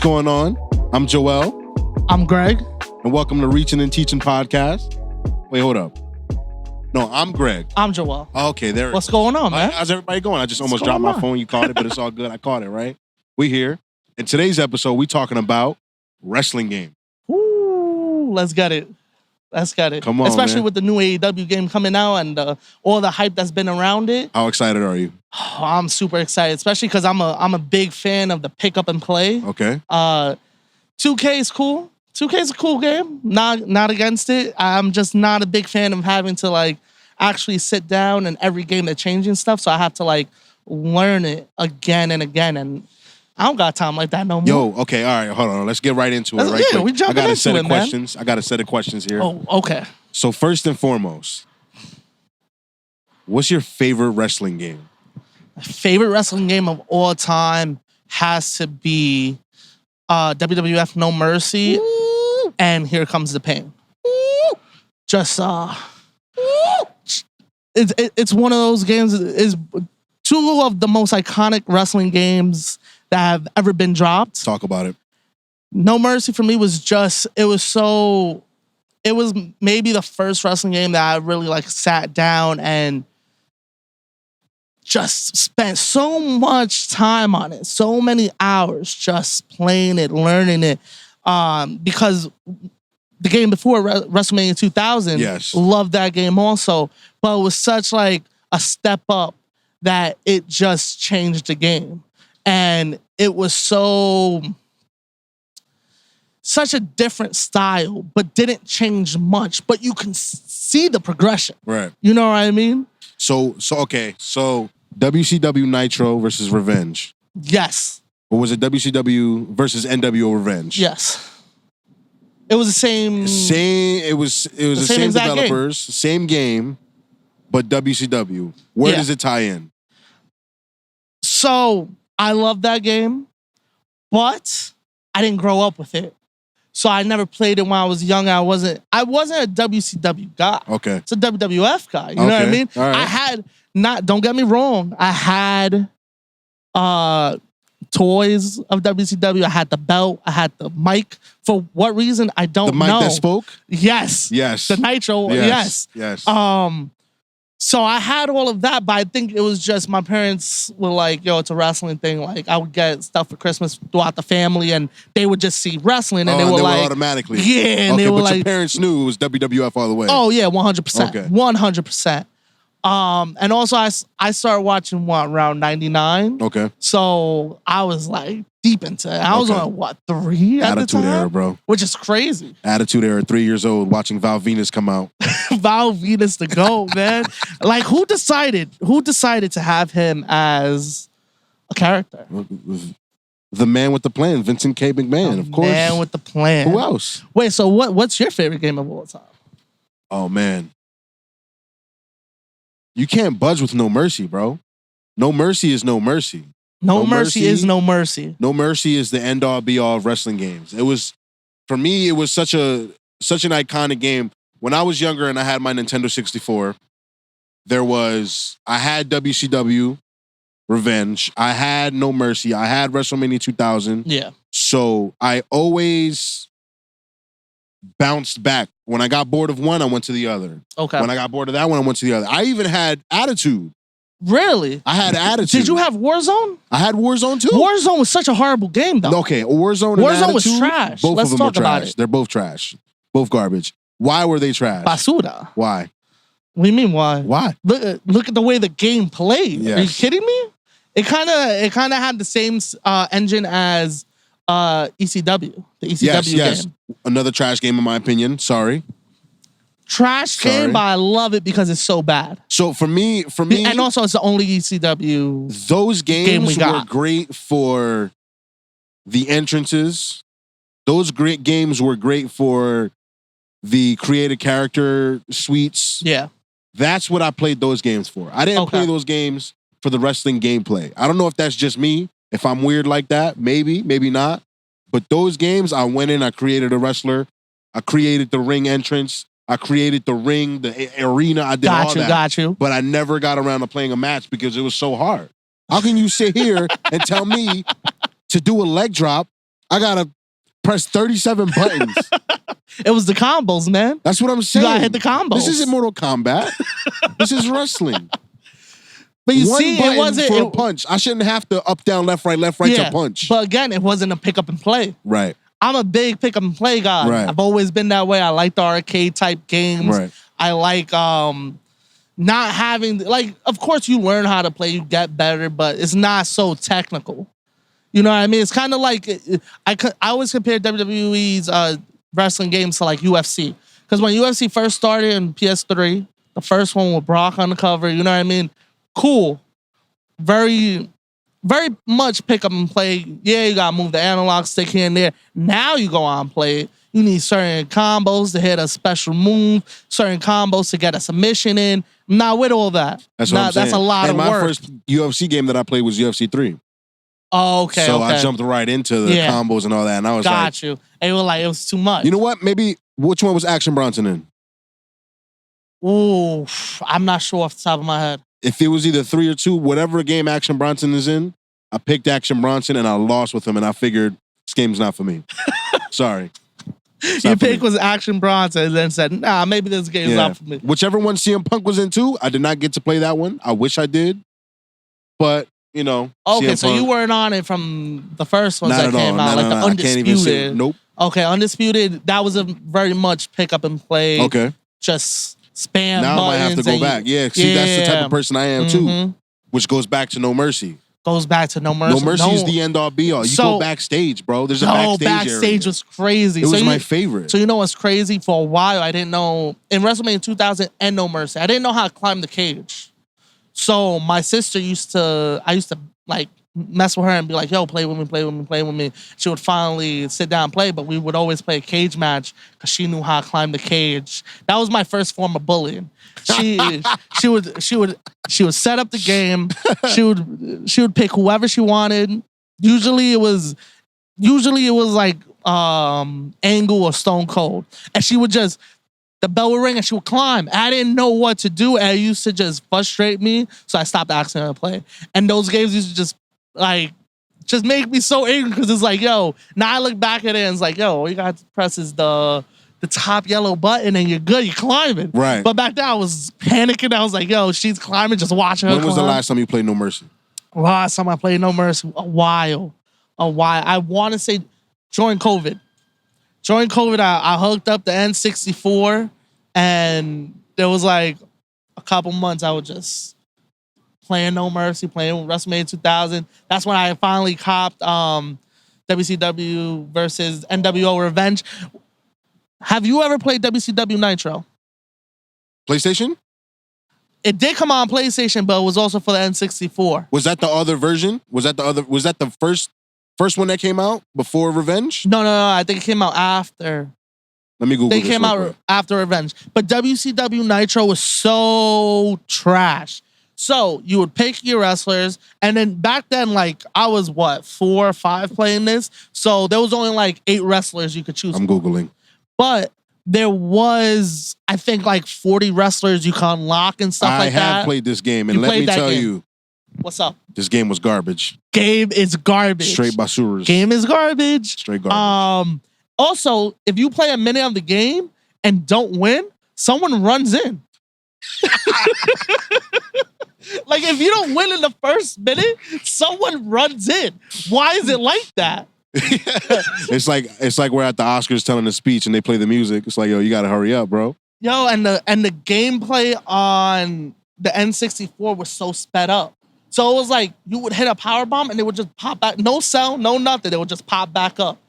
What's going on? I'm Joel. I'm Greg. And welcome to Reachin Teachin podcast. Wait, hold up. No, I'm Greg. I'm Joel. Okay, there. What's going on, man? How's everybody going? I just almost dropped my phone. You caught it, but it's all good. I caught it, right? We here. In today's episode, we talking about wrestling game. Ooh, let's get it. Come on, especially man. with the new AEW game coming out and all the hype that's been around it. How excited are you? Oh, I'm super excited, especially because I'm a big fan of the pick up and play. Okay. 2K is cool. 2K is a cool game. Not against it. I'm just not a big fan of having to like actually sit down and every game they're changing stuff. So I have to like learn it again and again. And I don't got time like that no more. Yo, okay, all right, hold on. Let's get right into it. Right quick. We jumping into it, man. I got a set of questions here. Oh, okay. So first and foremost, what's your favorite wrestling game? My favorite wrestling game of all time has to be WWF No Mercy. Ooh. And Here Comes the Pain. Ooh. Just it's one of those games. Is two of the most iconic wrestling games that have ever been dropped. Talk about it. No Mercy for me was maybe the first wrestling game that I really like sat down and just spent so much time on it, so many hours just playing it, learning it. Because the game before WrestleMania 2000, yes, loved that game also, but it was such like a step up that it just changed the game. And it was such a different style, but didn't change much. But you can see the progression. Right. You know what I mean? So WCW Nitro versus Revenge. Yes. Or was it WCW versus NWO Revenge? Yes. It was the same. It was the same developers, same game, but WCW. Where does it tie in? So I love that game, but I didn't grow up with it. So I never played it when I was young. I wasn't a WCW guy. Okay. It's a WWF guy. You know what I mean? All right. I had don't get me wrong. I had toys of WCW. I had the belt. I had the mic. For what reason? I don't know. The mic that spoke? Yes. Yes. The Nitro. Yes. Yes. So I had all of that, but I think it was just my parents were like, yo, it's a wrestling thing. Like I would get stuff for Christmas throughout the family and they would just see wrestling and they were like automatically. Yeah. And okay, they were but like, your parents knew it was WWF all the way. Oh yeah, 100%. Okay. 100%. And also I started watching around 99. Okay. So I was like deep into it. I was on 3 at the time? Attitude Era, bro. Which is crazy. Attitude Era, 3 years old, watching Val Venus come out. Val Venus the GOAT, man. Like who decided to have him as a character? The man with the plan, Vincent K. McMahon, of course. Man with the plan. Who else? Wait, so what's your favorite game of all time? Oh man. You can't budge with No Mercy, bro. No Mercy is No Mercy. No Mercy is No Mercy. No Mercy is the end all be all of wrestling games. It was, for me, it was such an iconic game. When I was younger and I had my Nintendo 64, I had WCW Revenge, I had No Mercy, I had WrestleMania 2000. Yeah. So I always bounced back. When I got bored of one, I went to the other. Okay. When I got bored of that one, I went to the other. I even had Attitude. Really? I had Attitude. Did you have Warzone? I had Warzone too. Warzone was such a horrible game, though. Okay, Warzone and Warzone was Attitude, trash. Both Let's of them talk were about trash. it. They're both trash. Both garbage. Why were they trash? Basura. Why? What do you mean why? Why? Look at the way the game played. Yes. Are you kidding me? It kind of had the same engine as ECW, the ECW game. Another trash game in my opinion. Sorry. Trash game, but I love it because it's so bad. So for me, and also it's the only ECW. Those games we got. were great for the entrances. Those great games were great for the created character suites. Yeah, that's what I played those games for. I didn't play those games for the wrestling gameplay. I don't know if that's just me. If I'm weird like that, maybe not. But those games, I went in, I created a wrestler, I created the ring entrance. I created the ring, the arena. I did all that. Got you. But I never got around to playing a match because it was so hard. How can you sit here and tell me to do a leg drop? I gotta press 37 buttons. It was the combos, man. That's what I'm saying. You gotta hit the combos. This isn't Mortal Kombat. This is wrestling. But you One see, button it wasn't for a punch. I shouldn't have to up, down, left, right to punch. But again, it wasn't a pick up and play. Right. I'm a big pick up and play guy. Right. I've always been that way. I like the arcade type games. Right. I like not having, like, of course you learn how to play, you get better, but it's not so technical. You know what I mean? It's kind of like, I always compare WWE's wrestling games to like UFC. Because when UFC first started in PS3, the first one with Brock on the cover, you know what I mean? Cool. Very, very much pick up and play. Yeah, you gotta move the analog stick here and there. Now you go on and play it. You need certain combos to hit a special move, certain combos to get a submission in. I'm not with all that. That's what I'm saying. That's a lot of work. My first UFC game that I played was UFC 3. Oh, okay. So I jumped right into the combos and all that. And I was Got you. And you were like, it was too much. You know what? Maybe, which one was Action Bronson in? Ooh, I'm not sure off the top of my head. If it was either 3 or 2, whatever game Action Bronson is in, I picked Action Bronson and I lost with him and I figured this game's not for me. Sorry. Your pick was Action Bronson and then said, nah, maybe this game's not for me. Whichever one CM Punk was in too, I did not get to play that one. I wish I did. But, you know. Okay, so you weren't on it from the first ones that came out, like the Undisputed. I can't even say, nope. Okay, Undisputed, that was a very much pick up and play. Okay. Just spam now buttons. I might have to go back. Yeah, see, that's the type of person I am too. Which goes back to No Mercy. Goes back to No Mercy. No Mercy is the end all be all. You go backstage, bro. There's a backstage area. Was crazy. It was my favorite. So you know what's crazy? For a while, I didn't know, in WrestleMania 2000 and No Mercy, I didn't know how to climb the cage. So my sister I used to like mess with her and be like, yo, play with me. She would finally sit down and play, but we would always play a cage match because she knew how to climb the cage. That was my first form of bullying. She would set up the game. She would pick whoever she wanted. Usually it was like Angle or Stone Cold. And she would just, the bell would ring and she would climb. I didn't know what to do. And it used to just frustrate me. So I stopped asking her to play. And those games used to just make me so angry because it's like, yo, now I look back at it and it's like, yo, all you got to press is the top yellow button and you're good, you're climbing. Right. But back then I was panicking. I was like, yo, she's climbing, just watching her. When was the last time you played No Mercy? Last time I played No Mercy, a while. I want to say during COVID. During COVID, I hooked up the N64 and there was like a couple months I was just playing No Mercy, playing WrestleMania 2000. That's when I finally copped WCW versus NWO Revenge. Have you ever played WCW Nitro? PlayStation? It did come on PlayStation, but it was also for the N64. Was that the other version? Was that the first one that came out before Revenge? No. I think it came out after. Let me Google this. They came out after Revenge. But WCW Nitro was so trash. So you would pick your wrestlers, and then back then, like, I was 4 or 5 playing this. So there was only like 8 wrestlers you could choose. I'm Googling. But there was, I think, like 40 wrestlers you can unlock and stuff like that. I have played this game, and let me tell you. What's up? This game was garbage. Game is garbage. Straight basuras. Game is garbage. Straight garbage. Also, if you play a minute of the game and don't win, someone runs in. Like, if you don't win in the first minute, someone runs in. Why is it like that? It's like we're at the Oscars telling a speech and they play the music. It's like, yo, you gotta hurry up, bro. Yo, and the gameplay on the N64 was so sped up. So it was like you would hit a power bomb and it would just pop back. No sound, no nothing. It would just pop back up.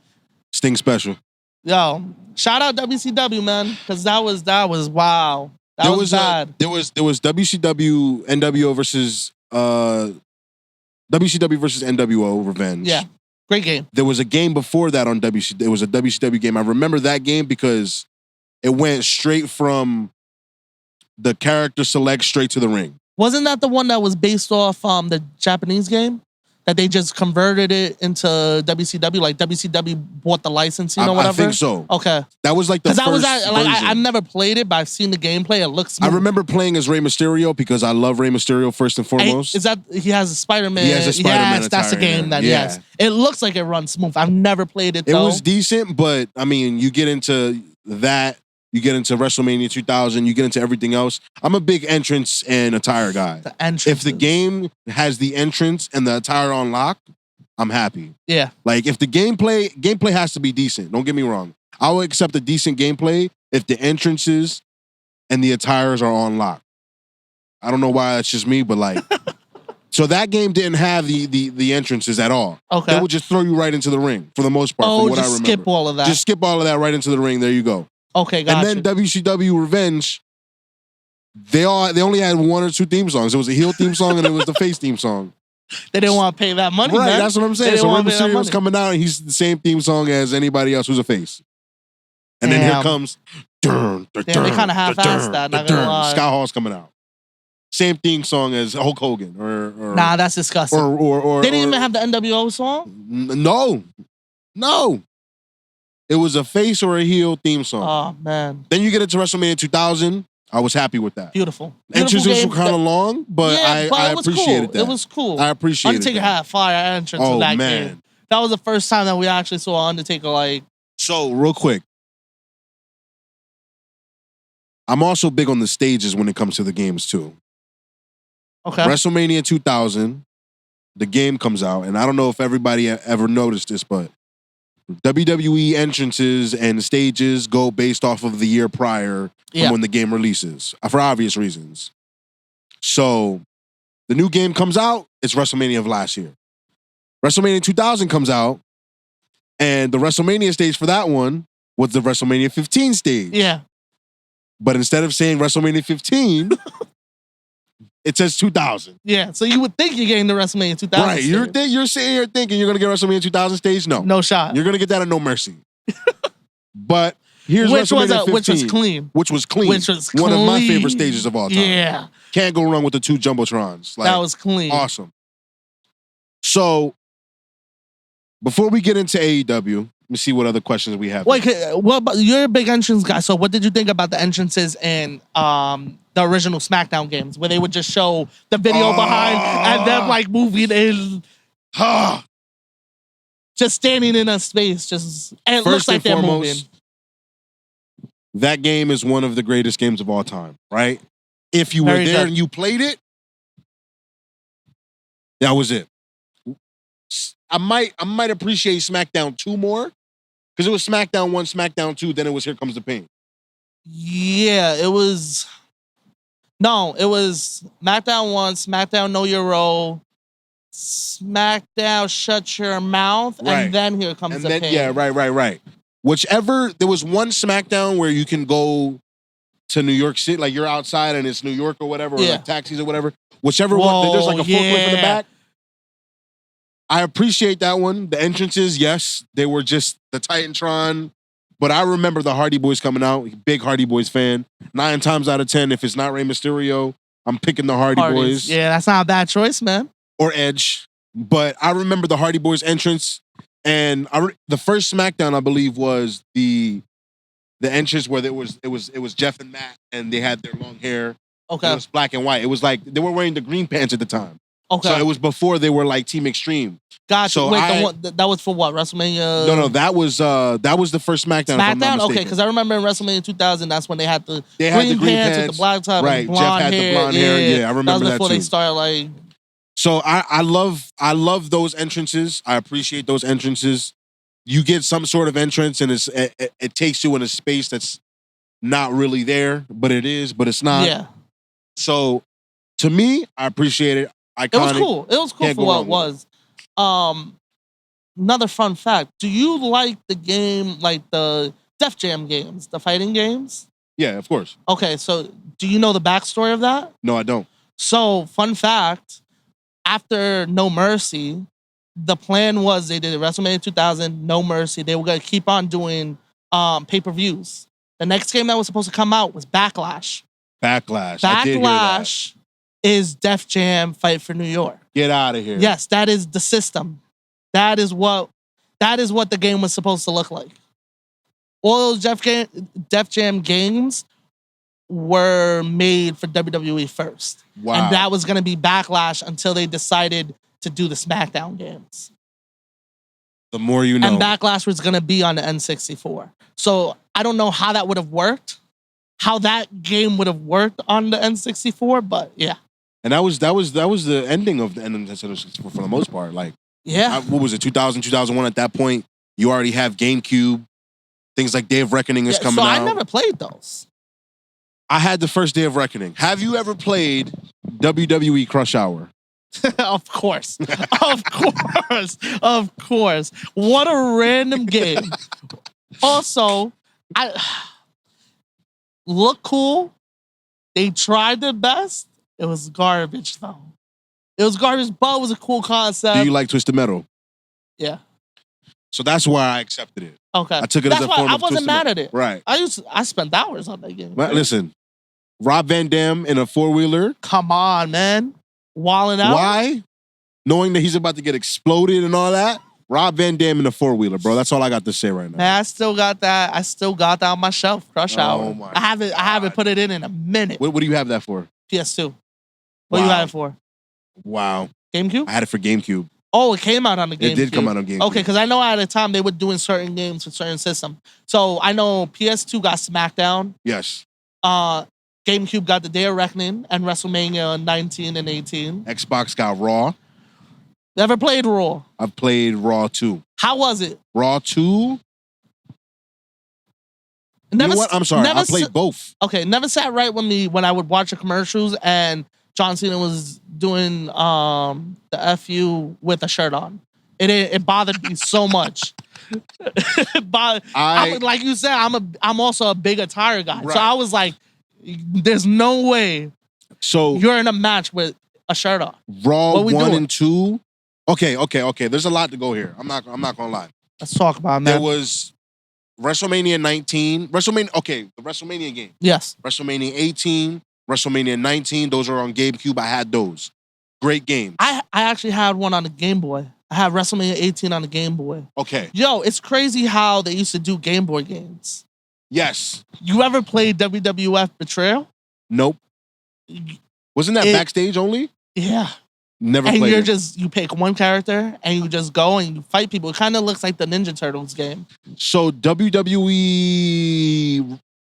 Sting special. Yo, shout out WCW, man, because that was wow. That was bad. There was WCW NWO versus WCW versus NWO Revenge. Yeah, great game. There was a game before that on WCW. It was a WCW game. I remember that game because it went straight from the character select straight to the ring. Wasn't that the one that was based off the Japanese game? That they just converted it into WCW, like WCW bought the licensing or whatever. I think so. Okay, that was like the first version. I've never played it, but I've seen the gameplay. It looks smooth. I remember playing as Rey Mysterio because I love Rey Mysterio first and foremost. Is that he has a Spider-Man? He has a Spider-Man Yes, that's the game. Then yes, it looks like it runs smooth. I've never played it. Though. It was decent, but I mean, you get into that. You get into WrestleMania 2000, you get into everything else. I'm a big entrance and attire guy. The entrance. If the game has the entrance and the attire on lock, I'm happy. Yeah. Like if the gameplay has to be decent. Don't get me wrong. I will accept a decent gameplay if the entrances and the attires are on lock. I don't know why that's just me, but like, so that game didn't have the entrances at all. Okay. They would just throw you right into the ring for the most part. Oh, from what I just remember. skip all of that. Just skip all of that right into the ring. There you go. Okay, gotcha. And then WCW Revenge, they only had one or two theme songs. It was a heel theme song and it was the face theme song. They didn't want to pay that money, right? Man. That's what I'm saying. So Rey Mysterio was coming out and he's the same theme song as anybody else who's a face. And then here comes, they kind of half-assed that. Not gonna lie. Scott Hall's coming out. Same theme song as Hulk Hogan. Or nah, that's disgusting. They didn't even have the NWO song. No. It was a face or a heel theme song. Oh, man. Then you get into WrestleMania 2000. I was happy with that. Beautiful. Entrances were kind of long, but I appreciated that. It was cool. I appreciated Undertaker had fire entrance in that game. That was the first time that we actually saw Undertaker like... So, real quick. I'm also big on the stages when it comes to the games, too. Okay. WrestleMania 2000, the game comes out, and I don't know if everybody ever noticed this, but WWE entrances and stages go based off of the year prior from when the game releases, for obvious reasons. So, the new game comes out, it's WrestleMania of last year. WrestleMania 2000 comes out, and the WrestleMania stage for that one was the WrestleMania 15 stage. Yeah. But instead of saying WrestleMania 15, it says 2000. Yeah, so you would think you're getting the WrestleMania 2000 right, stage. You're sitting here thinking you're going to get WrestleMania 2000 stage? No. No shot. You're going to get that at No Mercy. But here's WrestleMania 15. Which was clean. Which was clean. One of my favorite stages of all time. Yeah. Can't go wrong with the two Jumbotrons. Like, that was clean. Awesome. So, before we get into AEW, let me see what other questions we have. Wait, what about, you're a big entrance guy, so what did you think about the entrances in the original SmackDown games, where they would just show the video behind and them like moving in, just standing in a space, just and it looks like they're moving. That game is one of the greatest games of all time, right? If you were there and you played it, that was it. I might appreciate SmackDown 2 more, because it was SmackDown 1, SmackDown 2, then it was Here Comes the Pain. Yeah, it was... No, it was SmackDown 1, SmackDown Know Your Role, SmackDown Shut Your Mouth, and then Here Comes the Pain. Yeah, right. Whichever... There was one SmackDown where you can go to New York City, like you're outside and it's New York or whatever, or like taxis or whatever. Whichever one, there's like a forklift in the back. I appreciate that one. The entrances, yes, they were just the Titantron. But I remember the Hardy Boys coming out. Big Hardy Boys fan. 9 times out of 10, if it's not Rey Mysterio, I'm picking the Hardy Boys. Yeah, that's not a bad choice, man. Or Edge. But I remember the Hardy Boys entrance. And the first SmackDown, I believe, was the entrance where it was Jeff and Matt, and they had their long hair. Okay. It was black and white. It was like they were wearing the green pants at the time. Okay. So it was before they were like Team Extreme. Gotcha. So that was for what? WrestleMania? No, that was the first SmackDown. SmackDown? Okay, because I remember in WrestleMania 2000, that's when they had the green pants with the black top and blonde hair. The blonde hair. Yeah, I remember that too. That was before they started like... So I love those entrances. I appreciate those entrances. You get some sort of entrance and it takes you in a space that's not really there, but it is, but it's not. Yeah. So to me, I appreciate it. Iconic. It was cool. It was cool for what it was. Another fun fact. Do you like the game, like the Def Jam games, the fighting games? Yeah, of course. Okay, so do you know the backstory of that? No, I don't. So, fun fact, after No Mercy, the plan was they did WrestleMania 2000, No Mercy. They were going to keep on doing pay-per-views. The next game that was supposed to come out was Backlash. Backlash. I did hear that. Is Def Jam Fight for New York. Get out of here. Yes, that is the system. That is what the game was supposed to look like. All those Def Jam games were made for WWE first. Wow. And that was going to be Backlash until they decided to do the SmackDown games. The more you know. And Backlash was going to be on the N64. So I don't know how that would have worked, how that game would have worked on the N64, but yeah. And that was the ending of the N64 for the most part. Like, yeah. What was it, 2000, 2001? At that point, you already have GameCube. Things like Day of Reckoning is coming out. So I never played those. I had the first Day of Reckoning. Have you ever played WWE Crush Hour? Of course. Of course. What a random game. Also, look cool. They tried their best. It was garbage, though. It was garbage, but it was a cool concept. Do you like Twisted Metal? Yeah. So that's why I accepted it. Okay. I took it as a form of I wasn't mad at it. Right. I spent hours on that game. Right? Listen, Rob Van Dam in a four-wheeler. Come on, man. Walling out. Why? Knowing that he's about to get exploded and all that. Rob Van Dam in a four-wheeler, bro. That's all I got to say right now. Man, I still got that on my shelf. Crush Hour. My I haven't put it in a minute. What do you have that for? PS2. What do you have it for? Wow. GameCube? I had it for GameCube. Oh, it came out on the GameCube. It did come out on GameCube. Okay, because I know at the time they were doing certain games for certain systems. So I know PS2 got SmackDown. Yes. GameCube got the Day of Reckoning and WrestleMania 19 and 18. Xbox got Raw. Never played Raw. I've played Raw 2. How was it? Raw 2? You know what? I'm sorry. I played both. Okay, never sat right with me when I would watch the commercials and John Cena was doing the FU with a shirt on. It bothered me so much. Like you said, I'm also a big attire guy. Right. So I was like, there's no way you're in a match with a shirt on. Raw 1 and 2. Okay. There's a lot to go here. I'm not gonna lie. Let's talk about it, man. There was WrestleMania 19. The WrestleMania game. Yes. WrestleMania 18, WrestleMania 19. Those are on GameCube. I had those. Great games. I actually had one on the Game Boy. I had WrestleMania 18 on the Game Boy. Okay. Yo, it's crazy how they used to do Game Boy games. Yes. You ever played WWF Betrayal? Nope. Wasn't that backstage only? Yeah. Never played it. And you pick one character and you just go and you fight people. It kind of looks like the Ninja Turtles game. So WWE,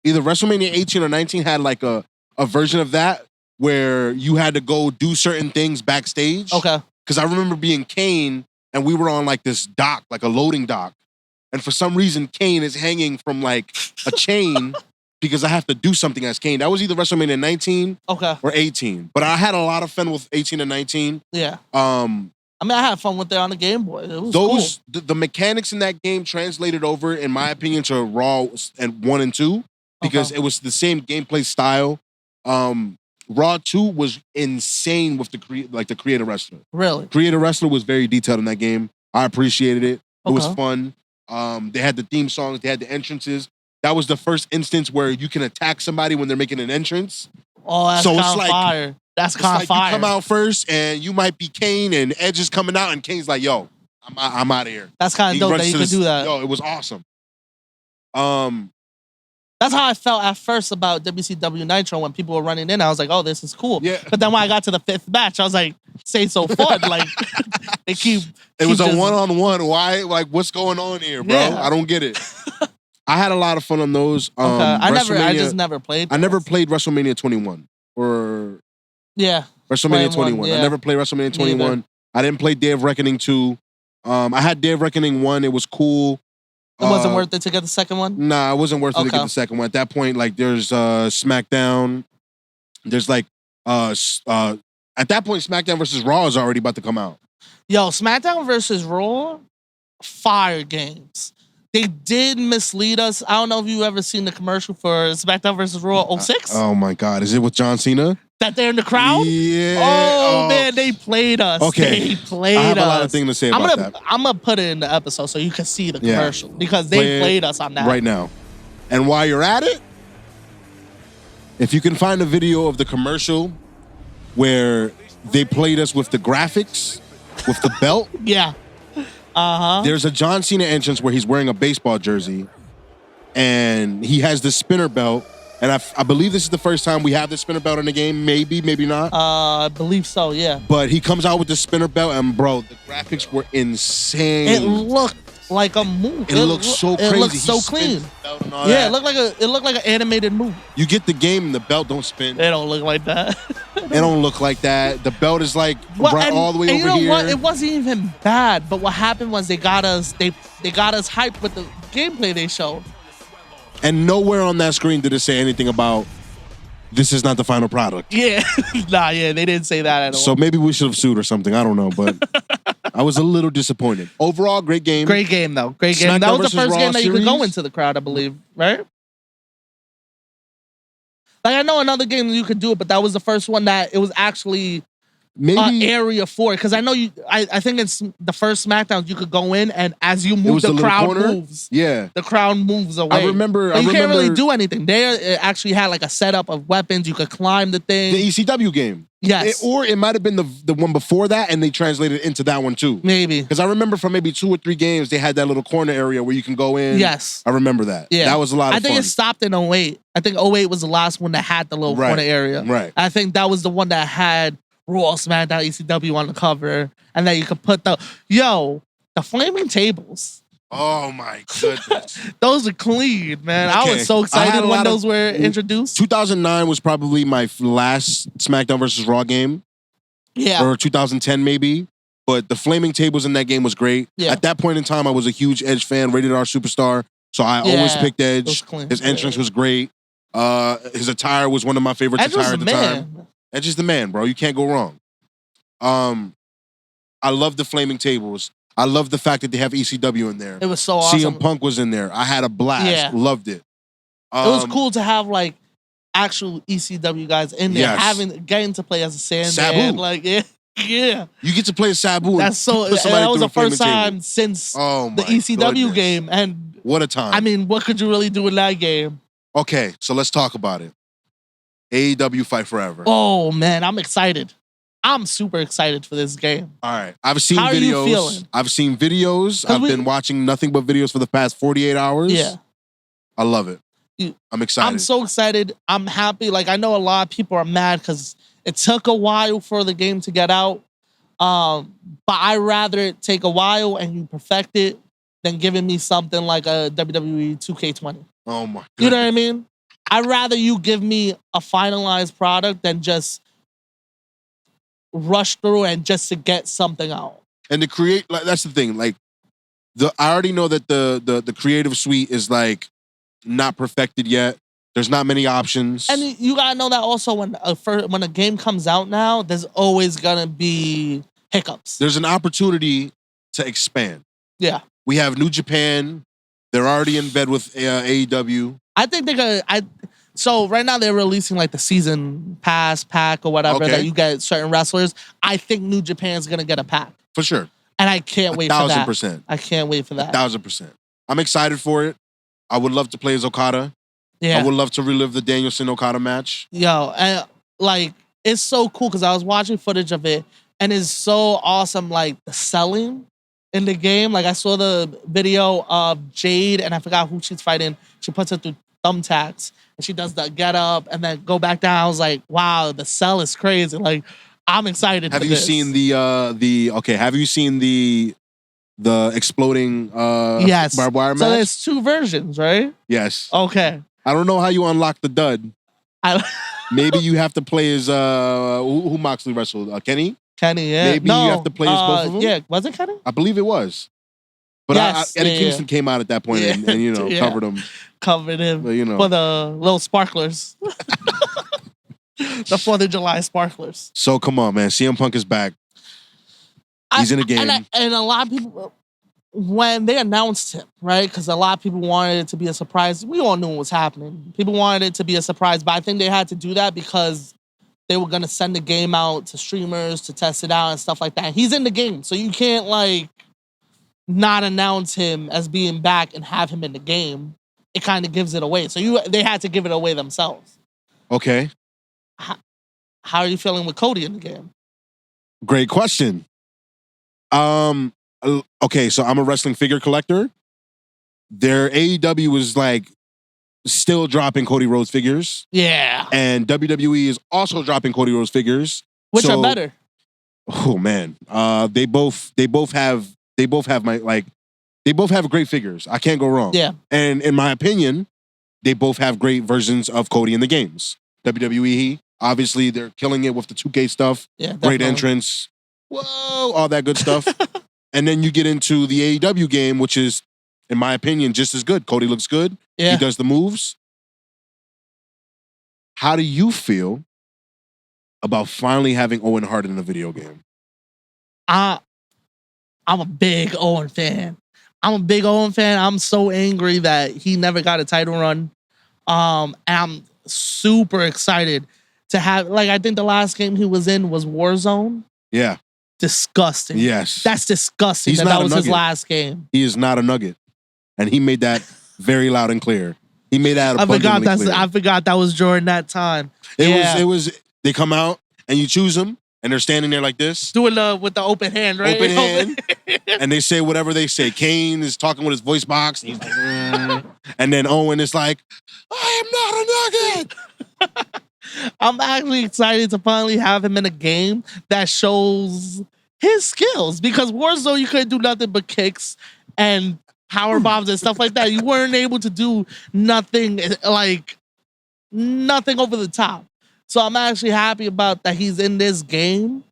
either WrestleMania 18 or 19 had like a version of that where you had to go do certain things backstage. Okay. Because I remember being Kane and we were on like this dock, like a loading dock. And for some reason, Kane is hanging from like a chain because I have to do something as Kane. That was either WrestleMania 19 or 18. But I had a lot of fun with 18 and 19. Yeah. I had fun with it on the Game Boy. It was cool. The mechanics in that game translated over, in my opinion, to Raw and 1 and 2 because it was the same gameplay style. Raw 2 was insane with the Creator Wrestler. Really? Creator Wrestler was very detailed in that game. I appreciated it. It was fun. They had the theme songs. They had the entrances. That was the first instance where you can attack somebody when they're making an entrance. Oh, that's kind of fire. That's kind of fire. You come out first, and you might be Kane, and Edge is coming out, and Kane's like, "Yo, I'm out of here." That's kind of dope that you could do that. Yo, it was awesome. That's how I felt at first about WCW Nitro when people were running in. I was like, "Oh, this is cool." Yeah. But then when I got to the 5th match, I was like, "This ain't so fun." Like they keep. It was a one-on-one. Why? Like, what's going on here, bro? Yeah. I don't get it. I had a lot of fun on those. I just never played those. I never played WrestleMania 21 or WrestleMania 21. Yeah. I never played WrestleMania 21. I didn't play Day of Reckoning 2. I had Day of Reckoning 1. It was cool. It wasn't worth it to get the second one? Nah, it wasn't worth it to get the second one. At that point, like there's SmackDown. There's like at that point, SmackDown versus Raw is already about to come out. Yo, SmackDown versus Raw, fire games. They did mislead us. I don't know if you ever seen the commercial for SmackDown versus Raw 06. Oh my God. Is it with John Cena? That they're in the crowd? Yeah. Oh, man, they played us. Okay. They played us. I have a lot of things to say about that. I'm going to put it in the episode so you can see the commercial because they played us on that. Right now. And while you're at it, if you can find a video of the commercial where They played us with the graphics, with the belt. Yeah. There's a John Cena entrance where he's wearing a baseball jersey, and he has the spinner belt. And I believe this is the first time we have the spinner belt in the game. Maybe, maybe not. I believe so, yeah. But he comes out with the spinner belt, and bro, the graphics were insane. It looked like a movie. It looked so crazy. It looked so clean. Yeah, it looked like an animated movie. You get the game, and the belt don't spin. They don't look like that. It don't look like that. The belt is like all the way over here. You know what? It wasn't even bad. But what happened was they got us hyped with the gameplay they showed. And nowhere on that screen did it say anything about this is not the final product. Yeah. They didn't say that at all. So maybe we should have sued or something. I don't know, but I was a little disappointed. Overall, great game. Great game, though. Great game. SmackDown That was the versus first Raw game that you could series? go into the crowd, I believe, right? Like, I know another game you could do it, but that was the first one that it was actually Maybe area for it. Because I know I think it's the first SmackDown you could go in, and as you move, was the the little crowd corner? moves. Yeah. The crowd moves away. I remember. But you can't really do anything. They actually had like a setup of weapons. You could climb the thing. The ECW game. Yes. Or it might have been the one before that, and they translated it into that one too. Maybe. Because I remember from maybe 2 or 3 games, they had that little corner area where you can go in. Yes. I remember that. Yeah. That was a lot of I think fun. it stopped in 08. I think 08 was the last one that had the little corner area. Right. I think that was the one that had Raw, SmackDown, ECW on the cover. And then you could put the flaming tables. Oh my goodness. Those are clean, man. I Okay. was so I had excited a when lot of- those were introduced. 2009 was probably my last SmackDown versus Raw game. Yeah. Or 2010 maybe. But the flaming tables in that game was great. Yeah. At that point in time, I was a huge Edge fan, rated R superstar. So I always picked It Edge. was clean. His entrance was great. His attire was one of my favorites Edge was attire the at the time. man. Edge is the man, bro. You can't go wrong. I love the flaming tables. I love the fact that they have ECW in there. It was so awesome. CM Punk was in there. I had a blast. Yeah. Loved it. It was cool to have like actual ECW guys in there, Yes. getting to play as a Sandman. Sabu. Like, yeah. You get to play as Sabu. That's so. put somebody That was through the a flaming first time table. since Oh my the ECW goodness. game, and What a time. I mean, what could you really do in that game? Okay, so let's talk about it. AEW Fight Forever. Oh man, I'm excited. I'm super excited for this game. All right. I've seen How are videos. you feeling? I've seen videos. 'Cause I've been watching nothing but videos for the past 48 hours. Yeah. I love it. You- I'm excited. I'm so excited. I'm happy. Like, I know a lot of people are mad because it took a while for the game to get out. But I'd rather it take a while and you perfect it than giving me something like a WWE 2K20. Oh my god. You know what I mean? I'd rather you give me a finalized product than just rush through and just to get something out. And to create, like, that's the thing. Like, I already know that the creative suite is like not perfected yet. There's not many options. And you gotta know that also when a game comes out now, there's always gonna be hiccups. There's an opportunity to expand. Yeah. We have New Japan. They're already in bed with AEW. I think they're gonna. So right now they're releasing like the season pass pack or whatever Okay. that you get certain wrestlers. I think New Japan's gonna get a pack, For sure. and I can't wait for that. 1,000%. I can't wait for that. 1,000%. I'm excited for it. I would love to play as Okada. Yeah. I would love to relive the Danielson Okada match. Yo, and like it's so cool because I was watching footage of it, and it's so awesome. Like the selling in the game. Like I saw the video of Jade, and I forgot who she's fighting. She puts her through thumbtacks, and she does the get up and then go back down. I was like, wow, the sell is crazy. Like I'm excited. Have for you this. seen have you seen the exploding Yes. barbed wire match? So there's 2 versions, right? Yes. Okay. I don't know how you unlock the dud. I Maybe you have to play as who Moxley wrestled? Kenny? Kenny, yeah. Maybe you have to play as both of them? Yeah, was it Kenny? I believe it was. But Yes, Eddie yeah, Kingston came out at that point and you know, Yeah. covered him. Covered him But, you know. for the little sparklers. The 4th of July sparklers. So come on, man. CM Punk is back. He's in the game. And a lot of people, when they announced him, right? Because a lot of people wanted it to be a surprise. We all knew what was happening. People wanted it to be a surprise, but I think they had to do that because they were going to send the game out to streamers to test it out and stuff like that. He's in the game, so you can't, like, not announce him as being back and have him in the game. It kind of gives it away. So they had to give it away themselves. Okay. How are you feeling with Cody in the game? Great question. Okay, so I'm a wrestling figure collector. Their AEW is like still dropping Cody Rhodes figures. Yeah. And WWE is also dropping Cody Rhodes figures. Which are better? Oh man. They both have great figures. I can't go wrong. Yeah. And in my opinion, they both have great versions of Cody in the games. WWE, obviously, they're killing it with the 2K stuff. Yeah, definitely. Great entrance. Whoa, all that good stuff. And then you get into the AEW game, which is, in my opinion, just as good. Cody looks good. Yeah. He does the moves. How do you feel about finally having Owen Hart in a video game? I'm a big Owen fan. I'm so angry that he never got a title run. And I'm super excited to have, like, I think the last game he was in was Warzone. Yeah. Disgusting. Yes. That's disgusting. That was his last game. He is not a nugget. And he made that very loud and clear. He made that abundantly clear. I forgot that was during that time. It was, they come out and you choose them and they're standing there like this. Doing with the open hand, right? Open hand. And they say whatever they say. Kane is talking with his voice box. And he's like, and then Owen is like, I am not a nugget. I'm actually excited to finally have him in a game that shows his skills, because Warzone, you couldn't do nothing but kicks and power bombs and stuff like that. You weren't able to do nothing over the top. So I'm actually happy about that he's in this game.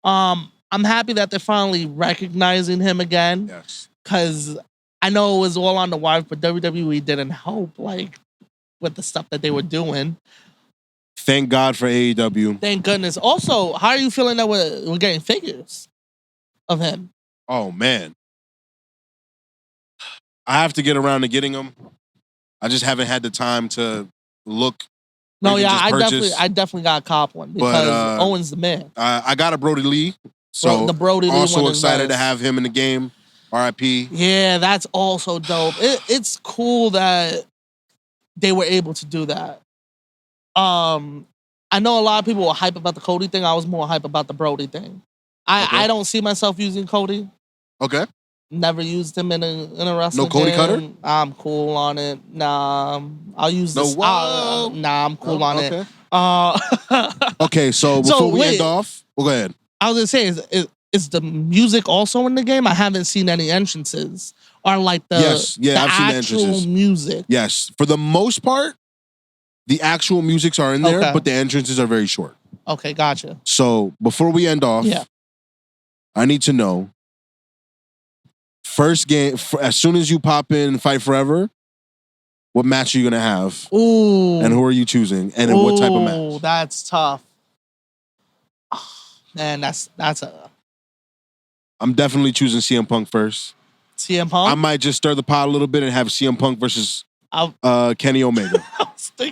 I'm happy that they're finally recognizing him again. Yes. Because I know it was all on the wife, but WWE didn't help with the stuff that they were doing. Thank God for AEW. Thank goodness. Also, how are you feeling that we're getting figures of him? Oh, man. I have to get around to getting them. I just haven't had the time to look. No, yeah, I definitely got a cop one because Owen's the man. I got a Brody Lee. So the Brody Lee also one excited nice. To have him in the game. RIP. Yeah, that's also dope. It's cool that they were able to do that. I know a lot of people were hype about the Cody thing. I was more hype about the Brody thing. I don't see myself using Cody. Okay. Never used him in a wrestling No Cody game. Cutter? I'm cool on it. Nah, I'll use this. I'm cool on it. Okay, so before we end off, go ahead. I was gonna say, is the music also in the game? I haven't seen any entrances. Or like the I've seen the entrances. Music. Yes, for the most part, the actual musics are in there, but the entrances are very short. Okay, gotcha. So before we end off, I need to know. First game, as soon as you pop in Fight Forever, what match are you gonna have? Ooh. And who are you choosing? And in what type of match? Oh, that's tough. Oh, man, that's a. I'm definitely choosing CM Punk first. CM Punk? I might just stir the pot a little bit and have CM Punk versus Kenny Omega.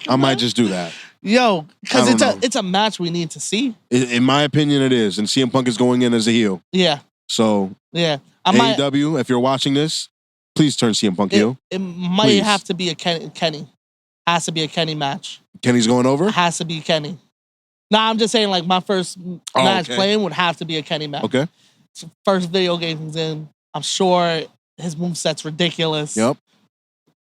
I might just do that. Yo, because it's a match we need to see. In my opinion, it is. And CM Punk is going in as a heel. Yeah. So, yeah. AEW, if you're watching this, please turn CM Punk heel. It might have to be a Kenny. Has to be a Kenny match. Kenny's going over? Has to be Kenny. Nah, I'm just saying, like, my first match playing would have to be a Kenny match. Okay. First video game he's in. I'm sure his moveset's ridiculous. Yep.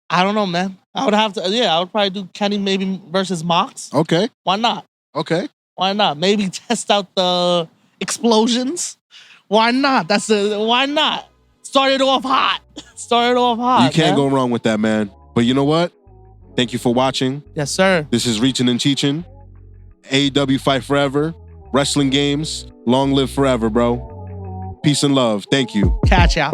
I don't know, man. I would probably do Kenny maybe versus Mox. Okay. Why not? Okay. Why not? Maybe test out the explosions. Why not? Why not? Started off hot. You can't go wrong with that, man. But you know what? Thank you for watching. Yes, sir. This is Reachin and Teachin. AEW Fight Forever. Wrestling games. Long live forever, bro. Peace and love. Thank you. Catch ya.